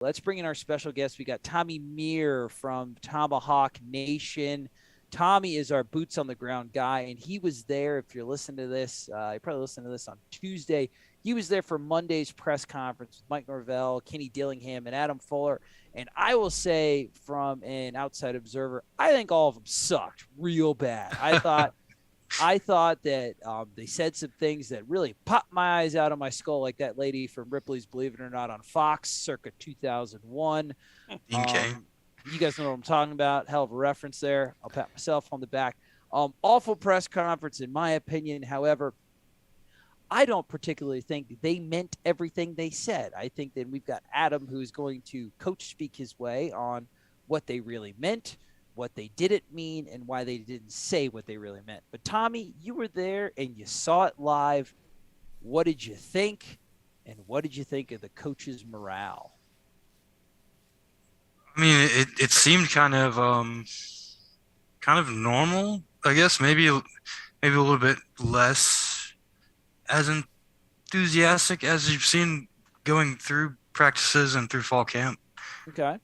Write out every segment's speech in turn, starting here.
Let's bring in our special guest. We got Tommy Mire from Tomahawk Nation. Tommy is our boots on the ground guy, and he was there. If you're listening to this, you probably listened to this on Tuesday. He was there for Monday's press conference with Mike Norvell, Kenny Dillingham, and Adam Fuller. And I will say, from an outside observer, I think all of them sucked real bad. I thought that they said some things that really popped my eyes out of my skull, like that lady from Ripley's Believe It or Not on Fox circa 2001. You guys know what I'm talking about. Hell of a reference there. I'll pat myself on the back. Awful press conference, in my opinion. However, I don't particularly think they meant everything they said. I think that we've got Adam, who's going to coach speak his way on what they really meant, what they didn't mean, and why they didn't say what they really meant. But Tommy, you were there and you saw it live. What did you think? And what did you think of the coach's morale? I mean, it seemed kind of normal, I guess. Maybe a little bit less as enthusiastic as you've seen going through practices and through fall camp. Okay.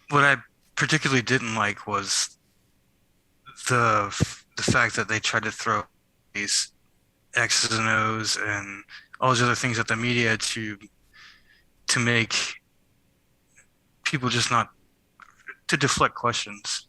What I particularly didn't like was the fact that they tried to throw these X's and O's and all those other things at the media to make people just not to deflect questions.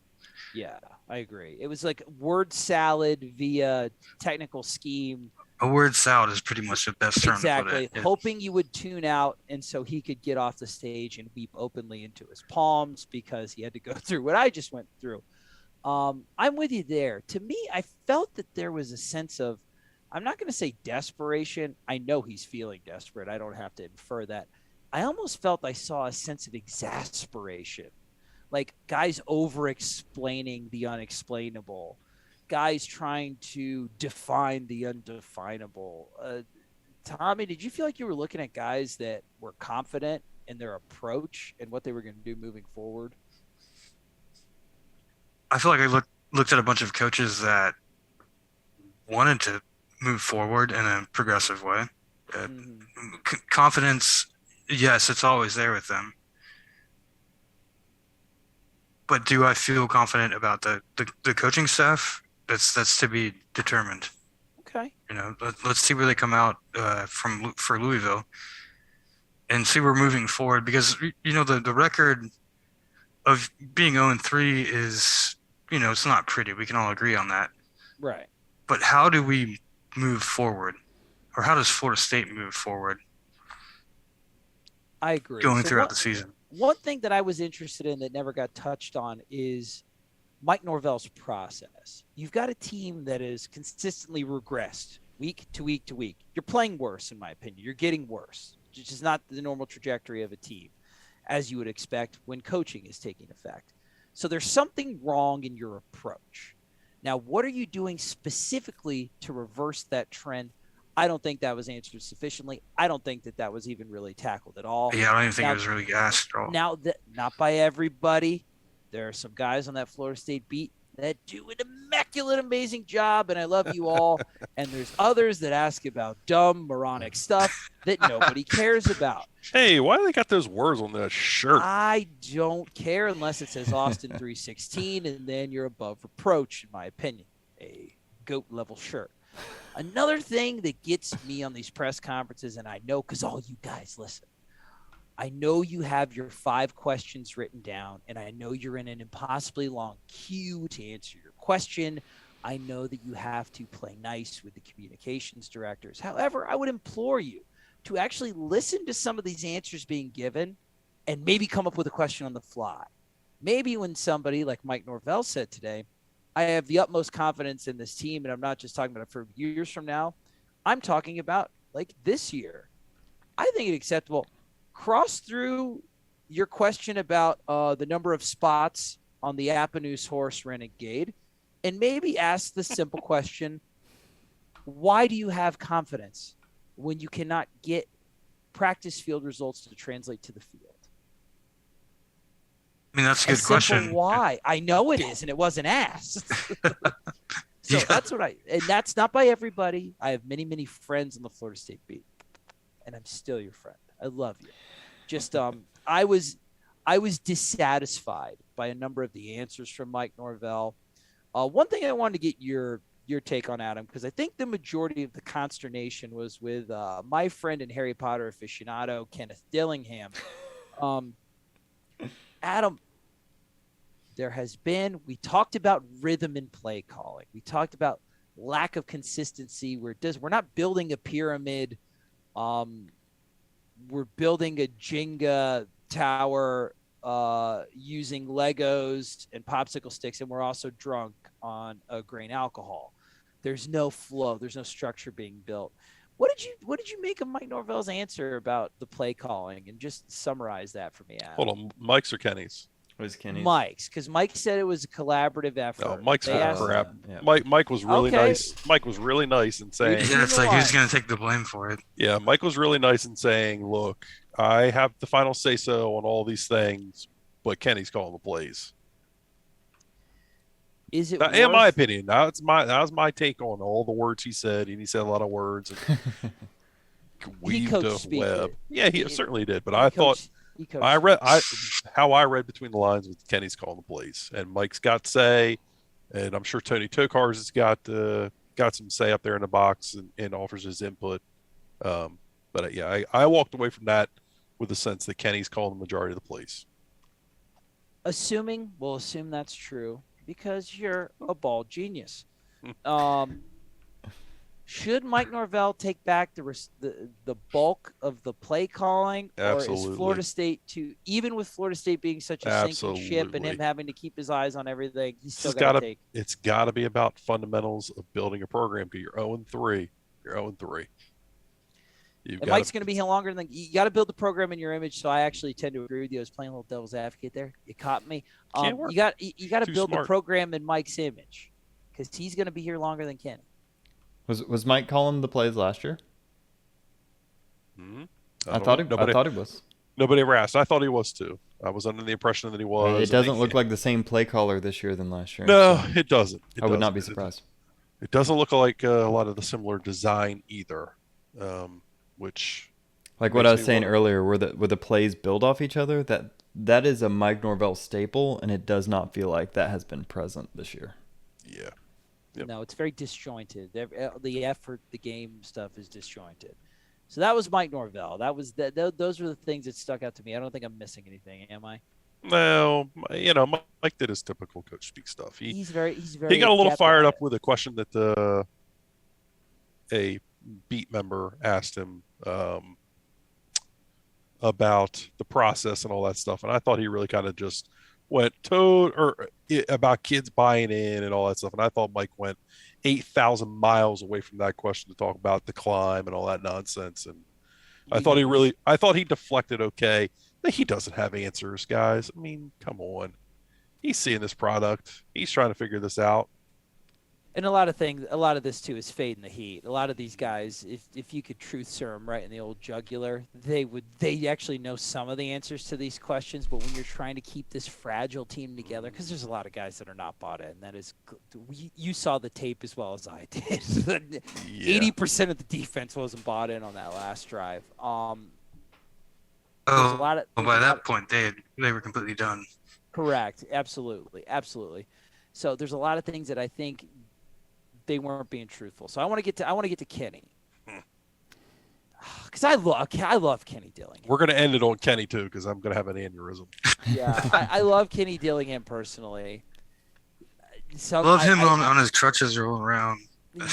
Yeah, I agree. It was like word salad via technical scheme. A word salad is pretty much the best term. Exactly. To put it. Hoping you would tune out, and so he could get off the stage and weep openly into his palms because he had to go through what I just went through. I'm with you there. To me, I felt that there was a sense of, I'm not going to say desperation. I know he's feeling desperate. I don't have to infer that. I almost felt I saw a sense of exasperation, like guys over-explaining the unexplainable, guys trying to define the undefinable. Tommy, did you feel like you were looking at guys that were confident in their approach and what they were going to do moving forward? I feel like I looked at a bunch of coaches that wanted to move forward in a progressive way. Confidence, yes, it's always there with them. But do I feel confident about the coaching staff? That's to be determined. Okay. Let's see where they come out for Louisville, and see where moving forward, because the record of being 0-3 is, it's not pretty. We can all agree on that. Right. But how do we move forward, or how does Florida State move forward? I agree. Going throughout the season. One thing that I was interested in that never got touched on is Mike Norvell's process. You've got a team that is consistently regressed week to week to week. You're playing worse, in my opinion. You're getting worse, which is not the normal trajectory of a team, as you would expect when coaching is taking effect. So there's something wrong in your approach. Now, what are you doing specifically to reverse that trend? I don't think that was answered sufficiently. I don't think that was even really tackled at all. Yeah, I don't even think it was really asked at all. Now, not by everybody. There are some guys on that Florida State beat that do an immaculate, amazing job, and I love you all. And there's others that ask about dumb, moronic stuff that nobody cares about. Hey, why do they got those words on the shirt? I don't care unless it says Austin 316, and then you're above reproach, in my opinion. A GOAT-level shirt. Another thing that gets me on these press conferences, and I know because all you guys listen, I know you have your 5 questions written down, and I know you're in an impossibly long queue to answer your question. I know that you have to play nice with the communications directors. However, I would implore you to actually listen to some of these answers being given and maybe come up with a question on the fly. Maybe when somebody like Mike Norvell said today, I have the utmost confidence in this team, and I'm not just talking about it for years from now. I'm talking about like this year. I think it's acceptable. Cross through your question about the number of spots on the Appanus Horse Renegade and maybe ask the simple question, why do you have confidence when you cannot get practice field results to translate to the field? I mean, that's a good question. Why? I know it is, and it wasn't asked. So that's what and that's not by everybody. I have many, many friends on the Florida State beat. I'm still your friend. I love you. Just I was dissatisfied by a number of the answers from Mike Norvell. One thing I wanted to get your take on, Adam, because I think the majority of the consternation was with my friend and Harry Potter aficionado, Kenneth Dillingham. Adam, we talked about rhythm and play calling. We talked about lack of consistency we're not building a pyramid. We're building a Jenga tower using Legos and popsicle sticks, and we're also drunk on a grain alcohol. There's no flow. There's no structure being built. What did you make of Mike Norvell's answer about the play calling? And just summarize that for me, Adam. Hold on, Mike's or Kenny's? It was Kenny's. Mike's, because Mike said it was a collaborative effort. No, Mike's full of crap. Yeah. Mike was really nice. Mike was really nice in saying, Yeah, it's like who's going to take the blame for it? Yeah, Mike was really nice in saying, look, I have the final say-so on all these things, but Kenny's calling the plays. Is it in my opinion? That was my take on all the words he said, and he said a lot of words. And weaved a web. Yeah, he certainly did. But I thought how I read between the lines with Kenny's calling the plays, and Mike's got say, and I'm sure Tony Tokars has got some say up there in the box and offers his input. But yeah, I walked away from that with the sense that Kenny's calling the majority of the plays. We'll assume that's true because you're a ball genius. Should Mike Norvell take back the bulk of the play calling, Absolutely. Or is Florida State even with Florida State being such a sinking ship and him having to keep his eyes on everything, he's still got to take? It's got to be about fundamentals of building a program. Because you're 0-3. You're 0-3. Mike's going to be here longer than you got to build the program in your image. So I actually tend to agree with you. I was playing a little devil's advocate there. You caught me. You got to build the program in Mike's image because he's going to be here longer than Kenny. Was Mike calling the plays last year? Mm-hmm. I thought he was. Nobody ever asked. I thought he was too. I was under the impression that he was. It doesn't look like the same play caller this year than last year. No, it doesn't. I would not be surprised. It doesn't look like a lot of the similar design either. Which, like what I was saying earlier, where the plays build off each other, that is a Mike Norvell staple, and it does not feel like that has been present this year. Yeah. Yep. No, it's very disjointed. The effort, the game stuff is disjointed. So that was Mike Norvell. Those were the things that stuck out to me. I don't think I'm missing anything, am I? No, Mike did his typical coach speak stuff. He's very. He got a little fired up with a question that a beat member asked him about the process and all that stuff, and I thought he really kind of just went about kids buying in and all that stuff, and I thought Mike went 8,000 miles away from that question to talk about the climb and all that nonsense. And I thought he deflected okay. He doesn't have answers, guys. I mean, come on. He's seeing this product. He's trying to figure this out. And a lot of this too is fade in the heat. A lot of these guys, if you could truth serum right in the old jugular, they actually know some of the answers to these questions. But when you're trying to keep this fragile team together, because there's a lot of guys that are not bought in. That is, you saw the tape as well as I did. 80% of the defense wasn't bought in on that last drive. By that point, they were completely done. Correct. Absolutely. So there's a lot of things that I think they weren't being truthful. So I want to get to Kenny. Because I love Kenny Dillingham. We're going to end it on Kenny too, because I'm going to have an aneurysm. Yeah, I love Kenny Dillingham personally. Love him on his crutches rolling around.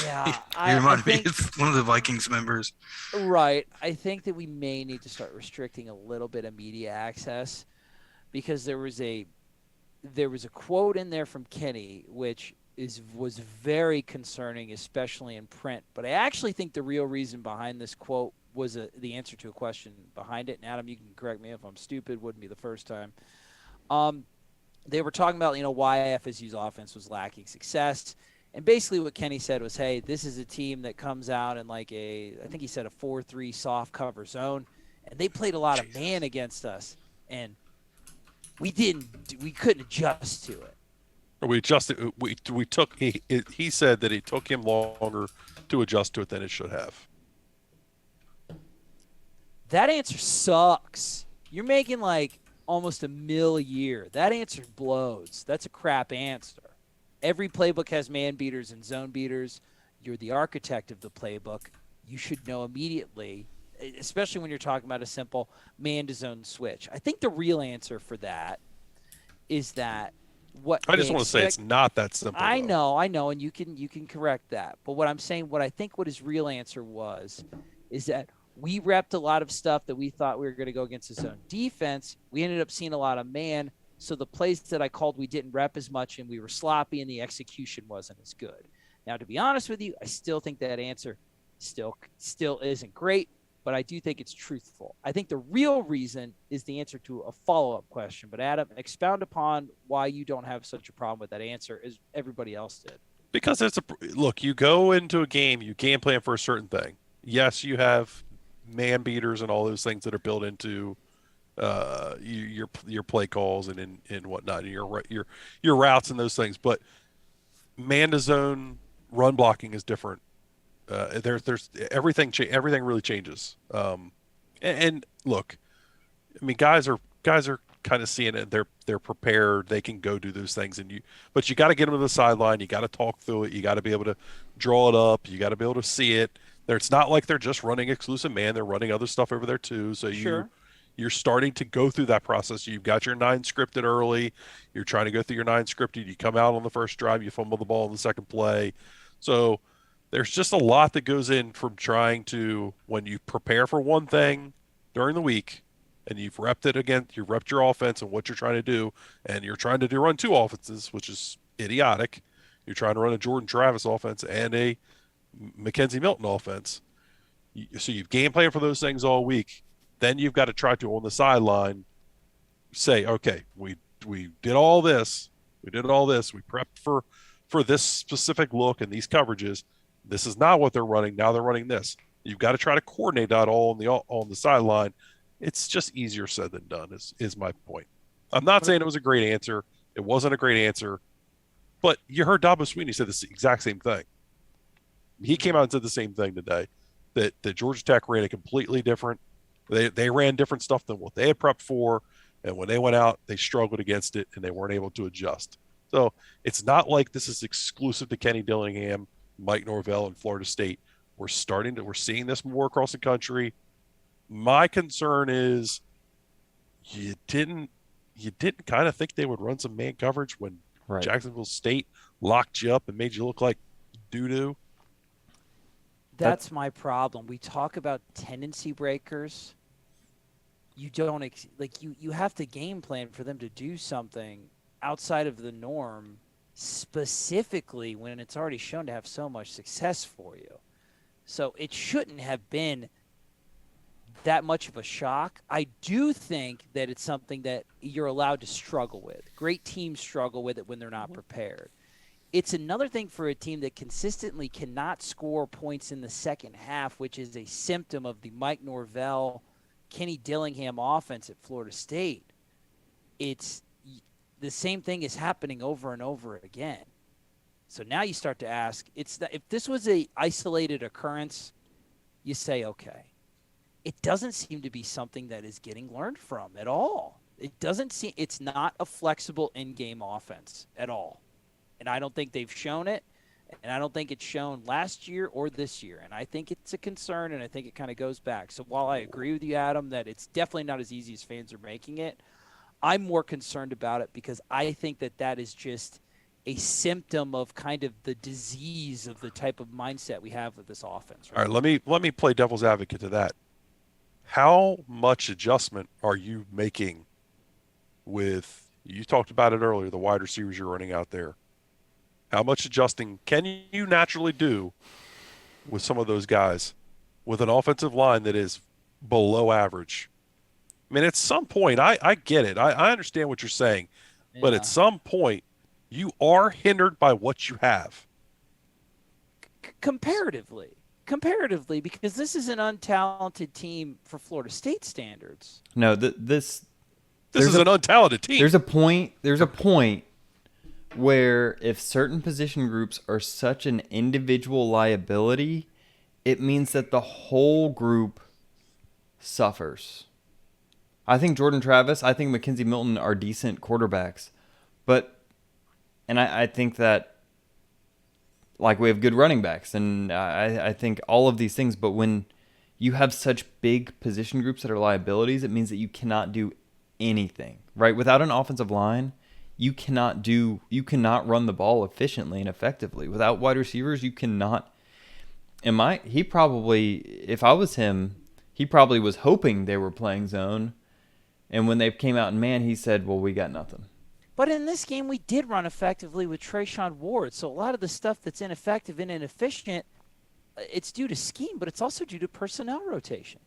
Yeah, he reminded me of one of the Vikings members. Right. I think that we may need to start restricting a little bit of media access, because there was a quote in there from Kenny which was very concerning, especially in print. But I actually think the real reason behind this quote was the answer to a question behind it. And Adam, you can correct me if I'm stupid. Wouldn't be the first time. They were talking about why FSU's offense was lacking success, and basically what Kenny said was, "Hey, this is a team that comes out in I think he said a 4-3 soft cover zone, and they played a lot of man against us, and we couldn't adjust to it." We adjusted. He said that it took him longer to adjust to it than it should have. That answer sucks. You're making like almost $1 million a year. That answer blows. That's a crap answer. Every playbook has man beaters and zone beaters. You're the architect of the playbook. You should know immediately, especially when you're talking about a simple man to zone switch. I think the real answer for that is that I just want to say it's not that simple. I know, and you can correct that. But what I'm saying, what his real answer was, is that we repped a lot of stuff that we thought we were going to go against the zone defense. We ended up seeing a lot of man. So the plays that I called, we didn't rep as much, and we were sloppy, and the execution wasn't as good. Now, to be honest with you, I still think that answer still isn't great, but I do think it's truthful. I think the real reason is the answer to a follow-up question. But Adam, expound upon why you don't have such a problem with that answer as everybody else did. Because look, you go into a game, you game plan for a certain thing. Yes, you have man beaters and all those things that are built into your play calls and whatnot, and your routes and those things. But man to zone run blocking is different. There's everything really changes. And look, I mean, guys are kind of seeing it. They're prepared. They can go do those things, but you got to get them to the sideline. You got to talk through it. You got to be able to draw it up. You got to be able to see it. It's not like they're just running exclusive man. They're running other stuff over there too. So you're starting to go through that process. You've got your 9 scripted early. You're trying to go through your 9 scripted. You come out on the first drive. You fumble the ball on the second play. So there's just a lot that goes in from trying to, when you prepare for one thing during the week and you've repped it again, you've repped your offense and what you're trying to do, and you're trying to run 2 offenses, which is idiotic. You're trying to run a Jordan Travis offense and a Mackenzie Milton offense. So you've game planned for those things all week. Then you've got to try to, on the sideline, say, okay, we did all this. We prepped for this specific look and these coverages. This is not what they're running. Now they're running this. You've got to try to coordinate that all on the sideline. It's just easier said than done, is my point. I'm not saying it was a great answer. It wasn't a great answer. But you heard Dabo Sweeney say the exact same thing. He came out and said the same thing today, that Georgia Tech ran a completely different. They ran different stuff than what they had prepped for, and when they went out, they struggled against it, and they weren't able to adjust. So it's not like this is exclusive to Kenny Dillingham, Mike Norvell, and Florida State. We're seeing this more across the country. My concern is you didn't kind of think they would run some man coverage when Jacksonville State locked you up and made you look like doo-doo. That's my problem. We talk about tendency breakers. You don't you have to game plan for them to do something outside of the norm, specifically when it's already shown to have so much success for you. So it shouldn't have been that much of a shock. I do think that it's something that you're allowed to struggle with. Great teams struggle with it when they're not prepared. It's another thing for a team that consistently cannot score points in the second half, which is a symptom of the Mike Norvell, Kenny Dillingham offense at Florida State. It's the same thing is happening over and over again. So now you start to ask, if this was a isolated occurrence, you say, okay. It doesn't seem to be something that is getting learned from at all. It's not a flexible in-game offense at all. And I don't think they've shown it, and I don't think it's shown last year or this year. And I think it's a concern, and I think it kind of goes back. So while I agree with you, Adam, that it's definitely not as easy as fans are making it, I'm more concerned about it because I think that is just a symptom of kind of the disease of the type of mindset we have with this offense. Right? All right, let me play devil's advocate to that. How much adjustment are you making with, you talked about it earlier, the wide receivers you're running out there? How much adjusting can you naturally do with some of those guys with an offensive line that is below average? I mean, at some point, I get it. I understand what you're saying. Yeah. But at some point, you are hindered by what you have. Comparatively, because this is an untalented team for Florida State standards. No, this is an untalented team. There's a point where if certain position groups are such an individual liability, it means that the whole group suffers. I think Jordan Travis, I think Mackenzie Milton are decent quarterbacks. And I think that, like, we have good running backs, and I think all of these things. But when you have such big position groups that are liabilities, it means that you cannot do anything, right? Without an offensive line, you cannot run the ball efficiently and effectively. Without wide receivers, you cannot. If I was him, he probably was hoping they were playing zone. And when they came out in man, he said, well, we got nothing. But in this game, we did run effectively with Treyshawn Ward. So a lot of the stuff that's ineffective and inefficient, it's due to scheme, but it's also due to personnel rotation.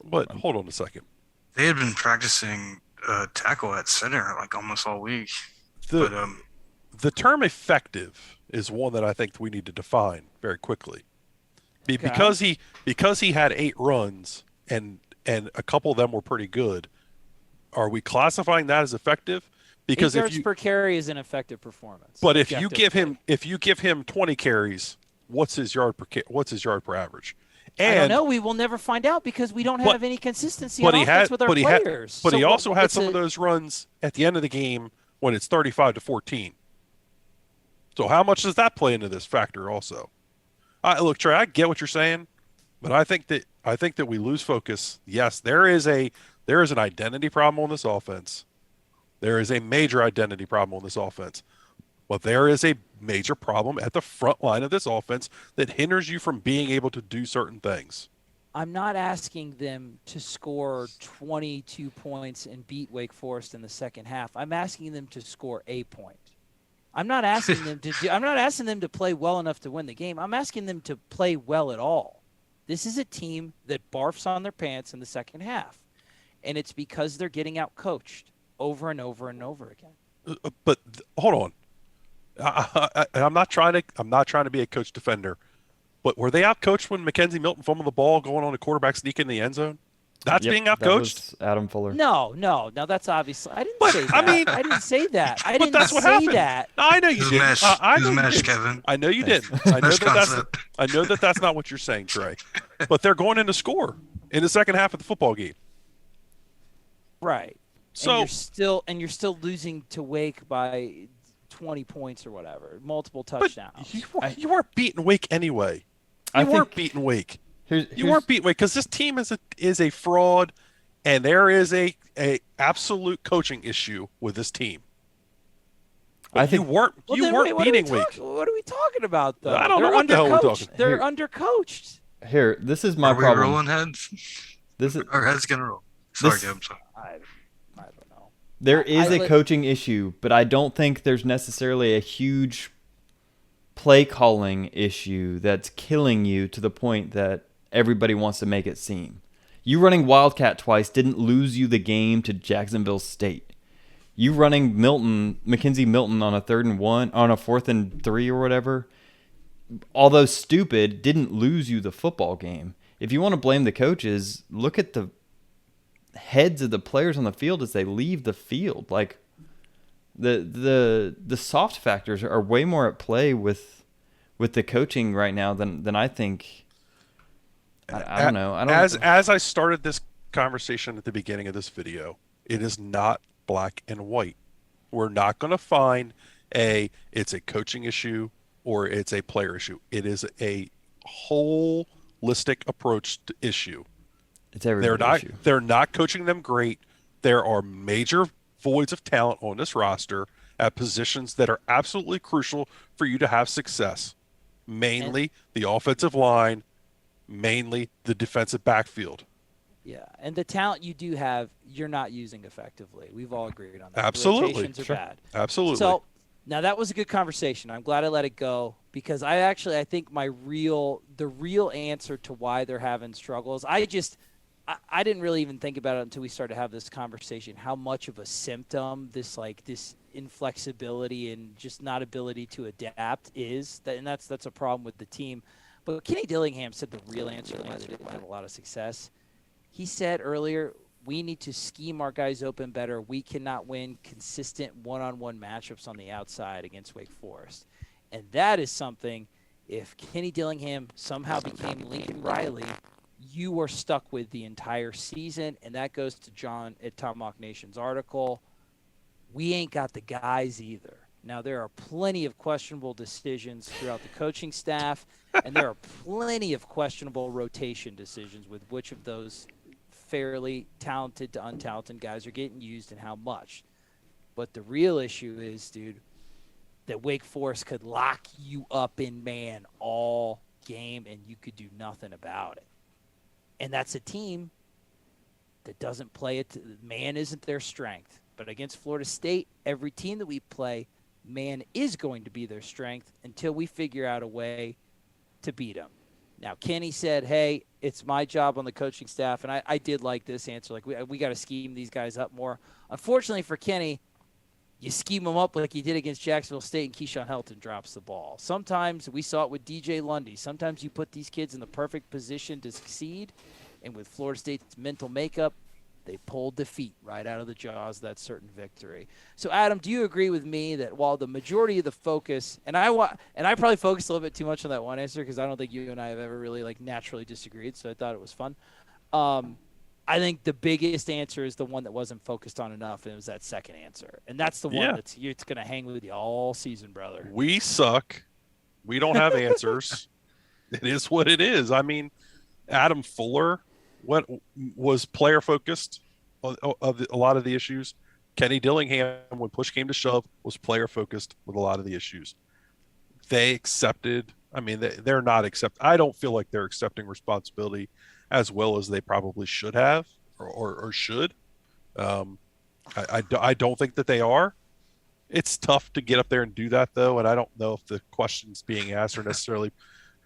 But hold on a second. They had been practicing tackle at center like almost all week. The term effective is one that I think we need to define very quickly. Because he had 8 runs and a couple of them were pretty good, are we classifying that as effective? Because 8 yards per carry is an effective performance. But if you give him 20 carries, what's his yard per average? And, I don't know. We will never find out because we don't have any consistency on offense with our players. He also had some of those runs at the end of the game when it's 35-14. So how much does that play into this factor also? Look, Trey, I get what you're saying, but I think that we lose focus. Yes, there is an identity problem on this offense. There is a major identity problem on this offense. But there is a major problem at the front line of this offense that hinders you from being able to do certain things. I'm not asking them to score 22 points and beat Wake Forest in the second half. I'm asking them to score a point. I'm not asking them to play well enough to win the game. I'm asking them to play well at all. This is a team that barfs on their pants in the second half. And it's because they're getting out-coached over and over and over again. But hold on. I'm not trying to be a coach defender, but were they out-coached when Mackenzie Milton fumbled the ball going on a quarterback sneak in the end zone? That's being out-coached? That was Adam Fuller. No, that's obviously. I didn't say that. I didn't say that. I didn't that's what say happened. that. No, I know you didn't. I know mesh, you didn't. Kevin. I know you didn't. I know that's not what you're saying, Trey. But they're going in to score in the second half of the football game. Right. So and you're still losing to Wake by 20 points or whatever, multiple touchdowns. You weren't beating Wake anyway. You weren't beating Wake because this team is a fraud, and there is a absolute coaching issue with this team. I think you weren't beating Wake. What are we talking about, though? I don't know what the hell we're talking. They're undercoached. Here, this is my problem. Are we rolling heads? Our heads gonna roll. Sorry, I'm sorry. I don't know. There is a coaching issue, but I don't think there's necessarily a huge play calling issue that's killing you to the point that everybody wants to make it seem. You running Wildcat twice didn't lose you the game to Jacksonville State. You running Mackenzie Milton on a 3rd and 1, on a 4th and 3 or whatever, although stupid, didn't lose you the football game. If you want to blame the coaches, look at the heads of the players on the field as they leave the field. Like the soft factors are way more at play with the coaching right now than I think. I don't know. As I started this conversation at the beginning of this video, it is not black and white. We're not going to find it's a coaching issue or it's a player issue. It is a holistic approach to issue. It's everybody's issue. They're not coaching them great. There are major voids of talent on this roster at positions that are absolutely crucial for you to have success. Mainly the offensive line, mainly the defensive backfield. Yeah, and the talent you do have, you're not using effectively. We've all agreed on that. Absolutely. The rotations are bad. Absolutely. So now that was a good conversation. I'm glad I let it go because I think the real answer to why they're having struggles, I didn't really even think about it until we started to have this conversation, how much of a symptom this inflexibility and just not ability to adapt is. And that's a problem with the team. But Kenny Dillingham said the real answer why they didn't have a lot of success. He said earlier, we need to scheme our guys open better. We cannot win consistent one-on-one matchups on the outside against Wake Forest. And that is something, if Kenny Dillingham somehow became Lincoln Riley, you are stuck with the entire season, and that goes to John at Tomahawk Nation's article. We ain't got the guys either. Now, there are plenty of questionable decisions throughout the coaching staff, and there are plenty of questionable rotation decisions with which of those fairly talented to untalented guys are getting used and how much. But the real issue is, dude, that Wake Forest could lock you up in man all game, and you could do nothing about it. And that's a team that doesn't play it. Man isn't their strength. But against Florida State, every team that we play, man is going to be their strength until we figure out a way to beat them. Now, Kenny said, hey, it's my job on the coaching staff, and I did like this answer. Like, we got to scheme these guys up more. Unfortunately for Kenny, you scheme them up like you did against Jacksonville State, and Keyshawn Helton drops the ball. Sometimes we saw it with DJ Lundy. Sometimes you put these kids in the perfect position to succeed, and with Florida State's mental makeup, they pulled defeat right out of the jaws of that certain victory. So, Adam, do you agree with me that while the majority of the focus, and I probably focused a little bit too much on that one answer because I don't think you and I have ever really like naturally disagreed, so I thought it was fun. I think the biggest answer is the one that wasn't focused on enough, and it was that second answer. And that's the one that's going to hang with you all season, brother. We suck. We don't have answers. It is what it is. I mean, Adam Fuller was player focused of a lot of the issues. Kenny Dillingham, when push came to shove, was player focused with a lot of the issues. They accepted. I mean, they're not I don't feel like they're accepting responsibility as well as they probably should have or should. I don't think that they are. It's tough to get up there and do that, though, and I don't know if the questions being asked are necessarily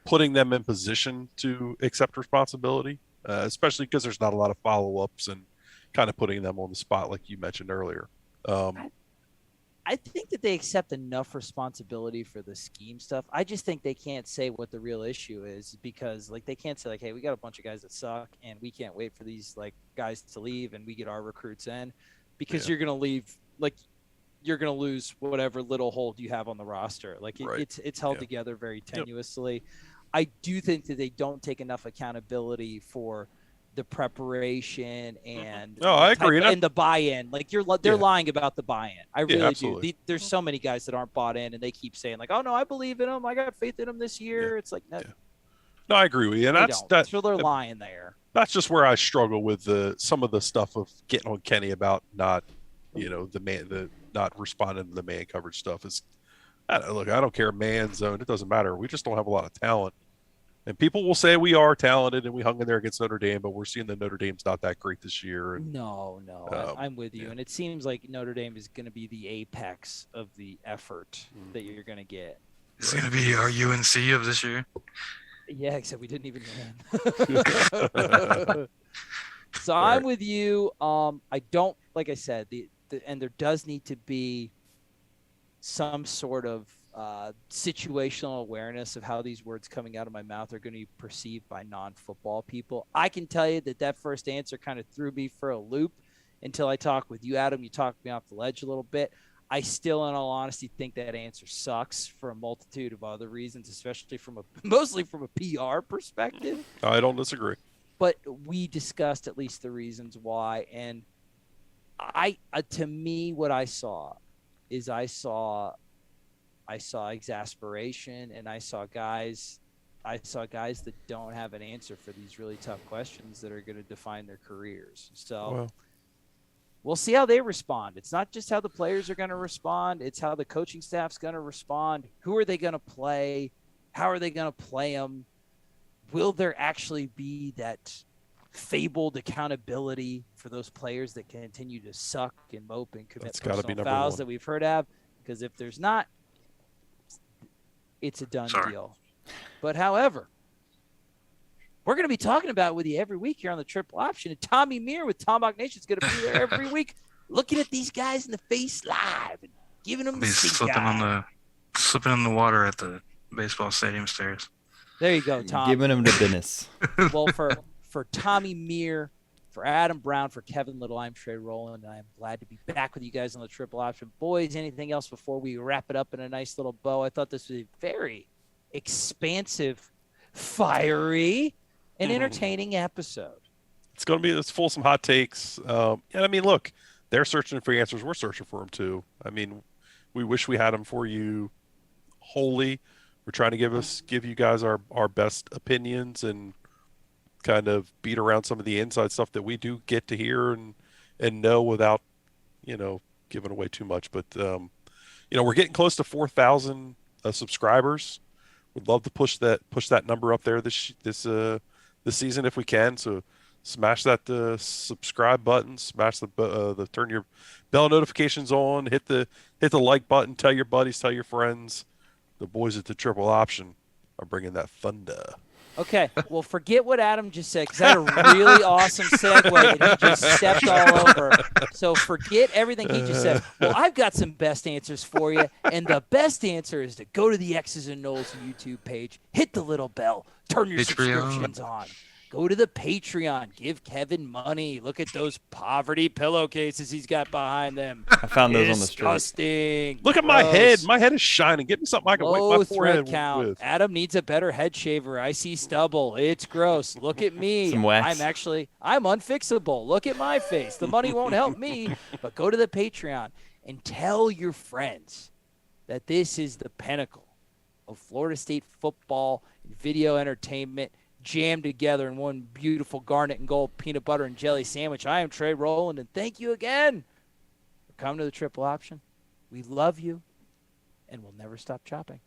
putting them in position to accept responsibility, especially because there's not a lot of follow-ups and kind of putting them on the spot like you mentioned earlier. I think that they accept enough responsibility for the scheme stuff. I just think they can't say what the real issue is because, like, they can't say, like, hey, we got a bunch of guys that suck and we can't wait for these, like, guys to leave and we get our recruits in because you're going to leave, like, you're going to lose whatever little hold you have on the roster. Like, it's held together very tenuously. Yep. I do think that they don't take enough accountability for the preparation and I agree. And the buy-in. Like they're lying about the buy-in. I really do. There's so many guys that aren't bought in and they keep saying like, oh no, I believe in them. I got faith in them this year. It's like, no, I agree with you. And that's where they're lying there. That's just where I struggle with some of the stuff of getting on Kenny about not, not responding to the man coverage stuff is, I don't care, man zone. It doesn't matter. We just don't have a lot of talent. And people will say we are talented and we hung in there against Notre Dame, but we're seeing that Notre Dame's not that great this year. And, no, I'm with you. And it seems like Notre Dame is going to be the apex of the effort that you're going to get. It's going to be our UNC of this year. Yeah, except we didn't even win. So I'm with you. I don't, like I said, and there does need to be some sort of situational awareness of how these words coming out of my mouth are going to be perceived by non-football people. I can tell you that first answer kind of threw me for a loop until I talked with you, Adam. You talked me off the ledge a little bit. I still, in all honesty, think that answer sucks for a multitude of other reasons, especially mostly from a PR perspective. I don't disagree. But we discussed at least the reasons why. And to me, what I saw is I saw exasperation, and I saw guys that don't have an answer for these really tough questions that are going to define their careers. So we'll see how they respond. It's not just how the players are going to respond. It's how the coaching staff's going to respond. Who are they going to play? How are they going to play them? Will there actually be that fabled accountability for those players that continue to suck and mope and commit personal fouls that we've heard of? Because if there's not, it's a done deal. But however, we're going to be talking about it with you every week here on the Triple Option. And Tommy Mire with Tomahawk Nation is going to be there every week looking at these guys in the face live and giving them the slipping in the water at the baseball stadium stairs. There you go, Tom. Giving them the business. Well, for Tommy Mire, for Adam Brown, for Kevin Little, I'm Trey Rowland, and I'm glad to be back with you guys on the Triple Option. Boys, anything else before we wrap it up in a nice little bow? I thought this was a very expansive, fiery, an entertaining episode. It's going to be it's full of some hot takes. And I mean, look, they're searching for answers. We're searching for them too. I mean, we wish we had them for you wholly. We're trying to give you guys our best opinions and kind of beat around some of the inside stuff that we do get to hear and know without, giving away too much. But, we're getting close to 4,000 subscribers. We'd love to push that number up there this season if we can. So smash that subscribe button, smash the turn your bell notifications on, hit the like button, tell your buddies, tell your friends. The boys at the Triple Option are bringing that thunder. Okay, well, forget what Adam just said because I had a really awesome segue and he just stepped all over. So forget everything he just said. Well, I've got some best answers for you, and the best answer is to go to the X's and Knowles YouTube page, hit the little bell, turn your subscriptions on. Go to the Patreon. Give Kevin money. Look at those poverty pillowcases he's got behind them. I found those on the street. Disgusting. Look at my head. My head is shining. Give me something I can wipe my forehead with. Adam needs a better head shaver. I see stubble. It's gross. Look at me. Some wax. I'm unfixable. Look at my face. The money won't help me. But go to the Patreon and tell your friends that this is the pinnacle of Florida State football and video entertainment jammed together in one beautiful garnet and gold peanut butter and jelly sandwich. I am Trey Rowland, and thank you again for coming to the Triple Option. We love you, and we'll never stop chopping.